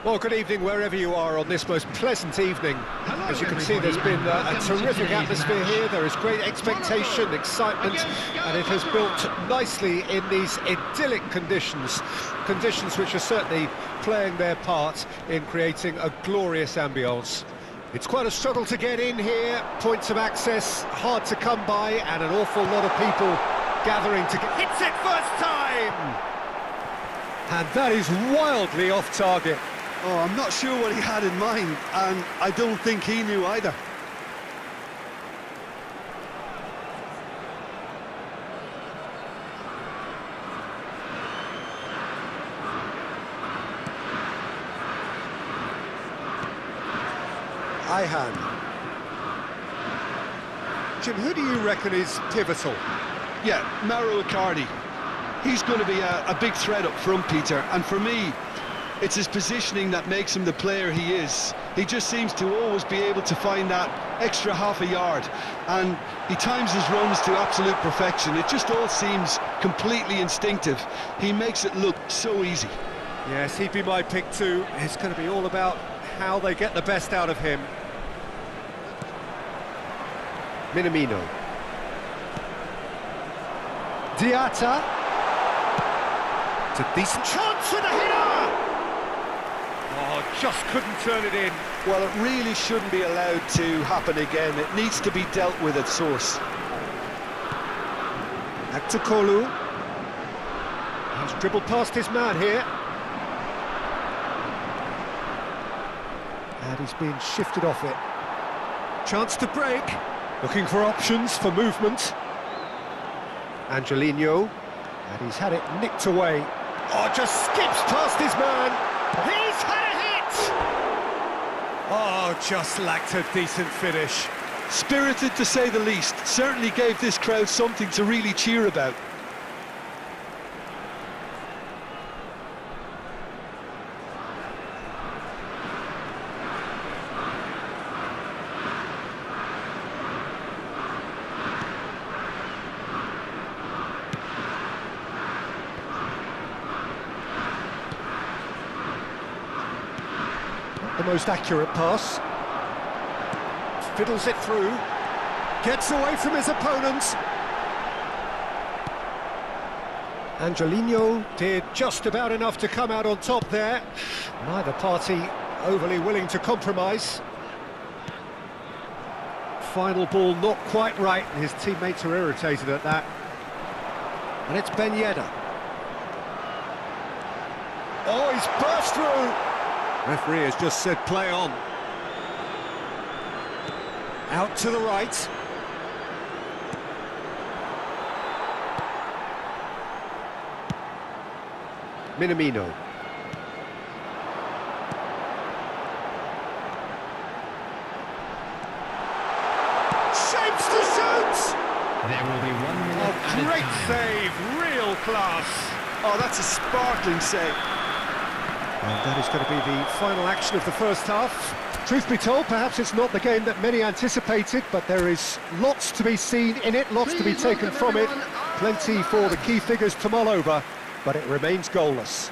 Well, good evening wherever you are on this most pleasant evening. Hello, As you can see, there's been a terrific atmosphere here. There is great expectation, excitement, and it has built nicely in these idyllic conditions. Conditions which are certainly playing their part in creating a glorious ambience. It's quite a struggle to get in here, points of access hard to come by, and an awful lot of people gathering to get... Hits it first time! And that is wildly off target. Oh, I'm not sure what he had in mind, and I don't think he knew either. Ihan. Jim, who do you reckon is pivotal? Yeah, Mauro Icardi. He's going to be a big threat up front, Peter, and for me, it's his positioning that makes him the player he is. He just seems to always be able to find that extra half a yard, and he times his runs to absolute perfection. It just all seems completely instinctive. He makes it look so easy. Yes, he'd be my pick too. It's going to be all about how they get the best out of him. Minamino. Diatta. It's a decent chance for the header! Oh, just couldn't turn it in. Well, it really shouldn't be allowed to happen again. It needs to be dealt with at source. Aktukolu. He's dribbled past his man here. And he's being shifted off it. Chance to break. Looking for options for movement. Angelino. And he's had it nicked away. Oh, just skips past his man. He's had a hit! Oh, just lacked a decent finish. Spirited, to say the least. Certainly gave this crowd something to really cheer about. The most accurate pass. Fiddles it through. Gets away from his opponents. Angelino did just about enough to come out on top there. Neither party overly willing to compromise. Final ball not quite right, and his teammates are irritated at that. And it's Ben Yedder. Oh, he's burst through! Referee has just said play on. Out to the right. Minamino. Shapes to shoot! There will be 1 minute. Oh, great save, real class. Oh, that's a sparkling save. And that is going to be the final action of the first half. Truth be told, perhaps it's not the game that many anticipated, but there is lots to be seen in it, lots to be taken from it. Plenty for the key figures to mull over, but it remains goalless.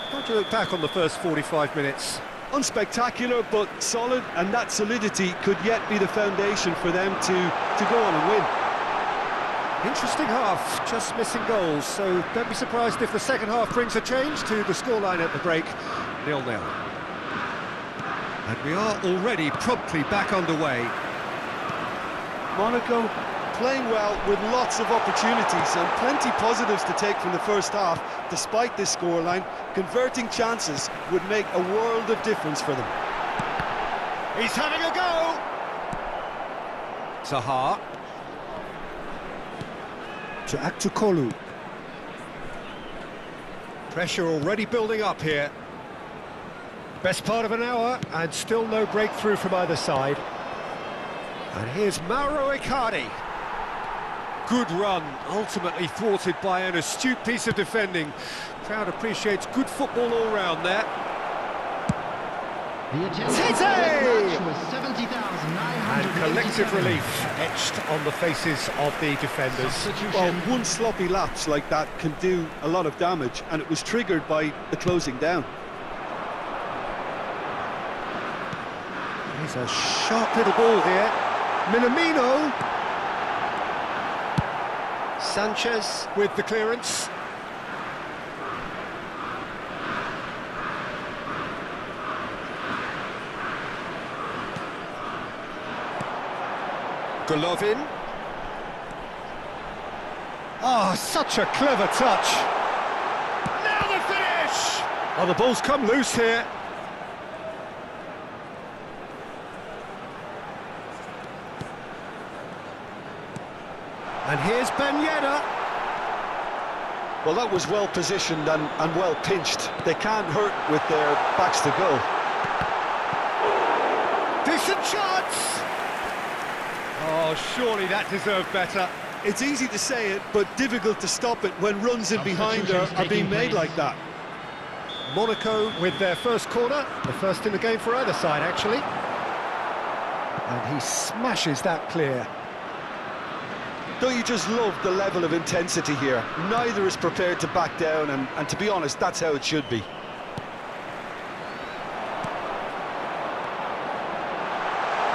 How do you look back on the first 45 minutes? Unspectacular, but solid, and that solidity could yet be the foundation for them to go on and win. Interesting half, just missing goals, so don't be surprised if the second half brings a change to the scoreline at the break, 0-0. And we are already promptly back underway. Monaco playing well with lots of opportunities and plenty positives to take from the first half. Despite this scoreline, converting chances would make a world of difference for them. He's having a go! Zaha. To Aktukolu. Pressure already building up here. Best part of an hour, and still no breakthrough from either side. And here's Mauro Icardi. Good run, ultimately thwarted by an astute piece of defending. Crowd appreciates good football all round there. The attendance for this match was 70,987. And collective relief etched on the faces of the defenders. Well, one sloppy lapse like that can do a lot of damage, and it was triggered by the closing down. It's a sharp little ball here. Minamino. Sanchez with the clearance. Golovin. Oh, such a clever touch. Now the finish! Oh, the ball's come loose here. And here's Ben Yedder. Well, that was well positioned and well pinched. They can't hurt with their backs to goal. Decent chance! Oh, surely that deserved better. It's easy to say it, but difficult to stop it when runs in behind are being made like that. Monaco with their first corner, the first in the game for either side, actually. And he smashes that clear. Don't you just love the level of intensity here? Neither is prepared to back down, and to be honest, that's how it should be.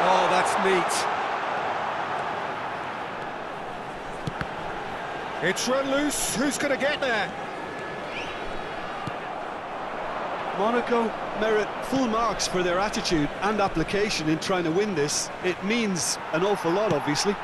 Oh, that's neat. It's run loose. Who's going to get there? Monaco merit full marks for their attitude and application in trying to win this. It means an awful lot, obviously.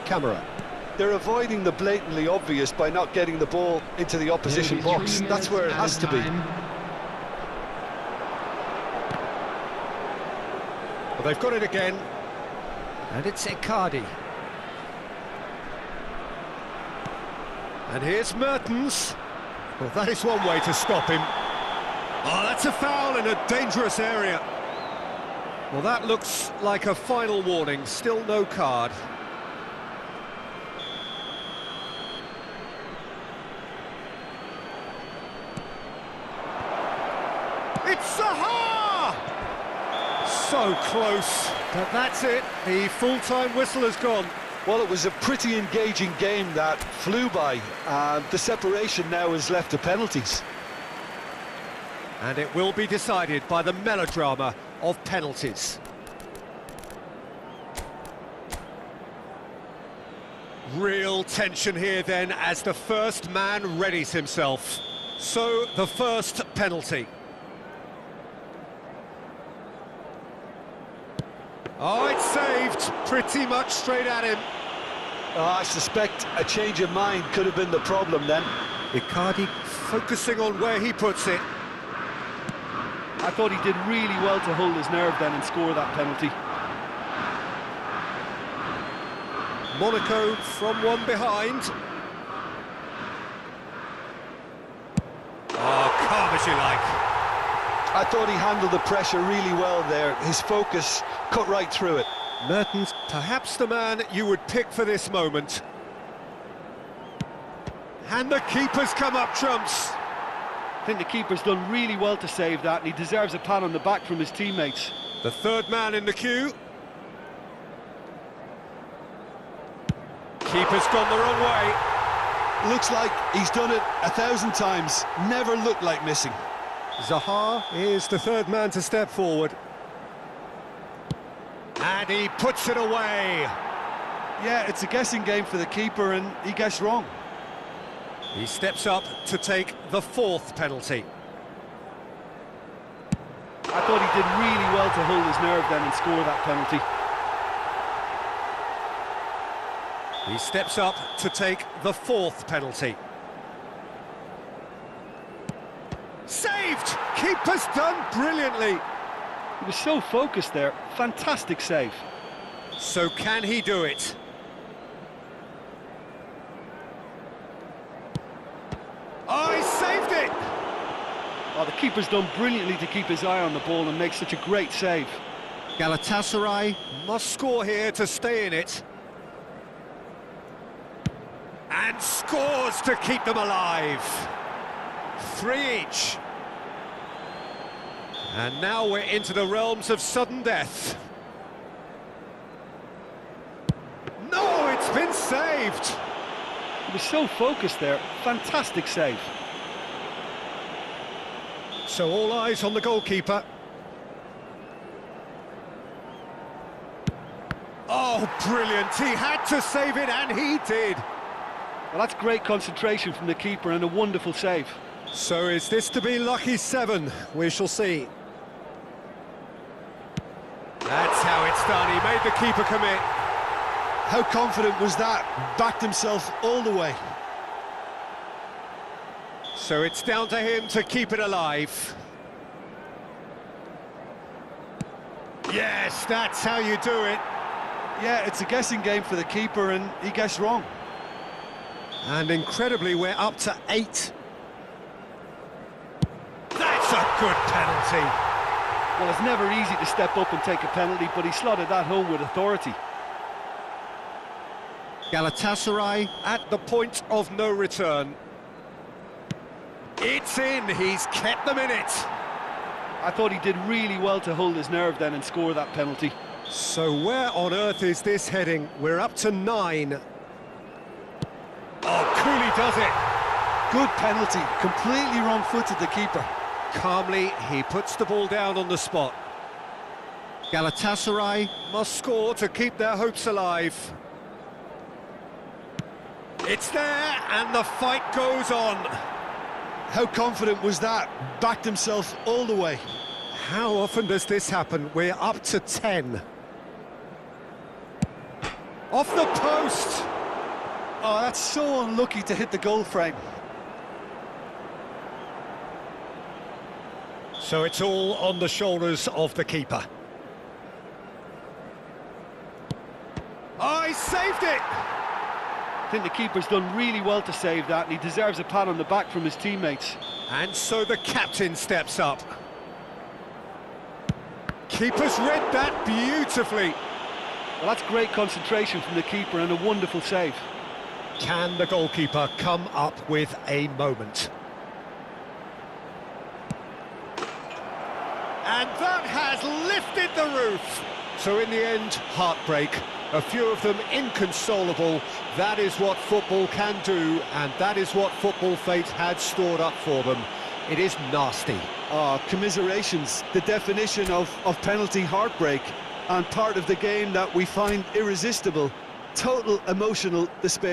Camera. They're avoiding the blatantly obvious by not getting the ball into the opposition box. That's where it has to be. Well, they've got it again. And it's Icardi. And here's Mertens. Well, that is one way to stop him. Oh, that's a foul in a dangerous area. Well, that looks like a final warning. Still no card. It's Zaha! So close, but that's it. The full-time whistle has gone. Well, it was a pretty engaging game that flew by. The separation now is left to penalties. And it will be decided by the melodrama of penalties. Real tension here then as the first man readies himself. So, the first penalty. Oh, it's saved, pretty much straight at him. I suspect a change of mind could have been the problem then. Icardi focusing on where he puts it. I thought he did really well to hold his nerve then and score that penalty. Monaco from one behind. Oh, calm as you like. I thought he handled the pressure really well there. His focus cut right through it. Mertens, perhaps the man you would pick for this moment. And the keeper's come up trumps. I think the keeper's done really well to save that, and he deserves a pat on the back from his teammates. The third man in the queue. Keeper's gone the wrong way. Looks like he's done it 1,000 times. Never looked like missing. Zaha is the third man to step forward. And he puts it away. Yeah, it's a guessing game for the keeper, and he guessed wrong. He steps up to take the fourth penalty. I thought he did really well to hold his nerve then and score that penalty. He steps up to take the fourth penalty. Saved! Keeper's done brilliantly. He was so focused there. Fantastic save. So can he do it? Oh, he saved it! Oh, the keeper's done brilliantly to keep his eye on the ball and make such a great save. Galatasaray must score here to stay in it. And scores to keep them alive. 3 each. And now we're into the realms of sudden death. No, it's been saved. He was so focused there. Fantastic save. So all eyes on the goalkeeper. Oh, brilliant. He had to save it, and he did. Well, that's great concentration from the keeper and a wonderful save. So is this to be lucky 7? We shall see. That's how it's done. He made the keeper commit. How confident was that? Backed himself all the way. So it's down to him to keep it alive. Yes, that's how you do it. Yeah, it's a guessing game for the keeper, and he guessed wrong. And incredibly, we're up to 8. That's a good penalty. Well, it's never easy to step up and take a penalty, but he slotted that home with authority. Galatasaray at the point of no return. It's in, he's kept them in it. I thought he did really well to hold his nerve then and score that penalty. So where on earth is this heading? We're up to 9. Oh, Cooley does it. Good penalty, completely wrong-footed the keeper. Calmly, he puts the ball down on the spot. Galatasaray must score to keep their hopes alive. It's there, and the fight goes on. How confident was that? Backed himself all the way. How often does this happen? We're up to 10. Off the post! Oh, that's so unlucky to hit the goal frame. So it's all on the shoulders of the keeper. Oh, he saved it! I think the keeper's done really well to save that, and he deserves a pat on the back from his teammates. And so the captain steps up. Keeper's read that beautifully. Well, that's great concentration from the keeper and a wonderful save. Can the goalkeeper come up with a moment? And that has lifted the roof. So in the end, heartbreak. A few of them inconsolable. That is what football can do, and that is what football fate had stored up for them. It is nasty. Commiserations, the definition of penalty heartbreak, and part of the game that we find irresistible. Total emotional despair.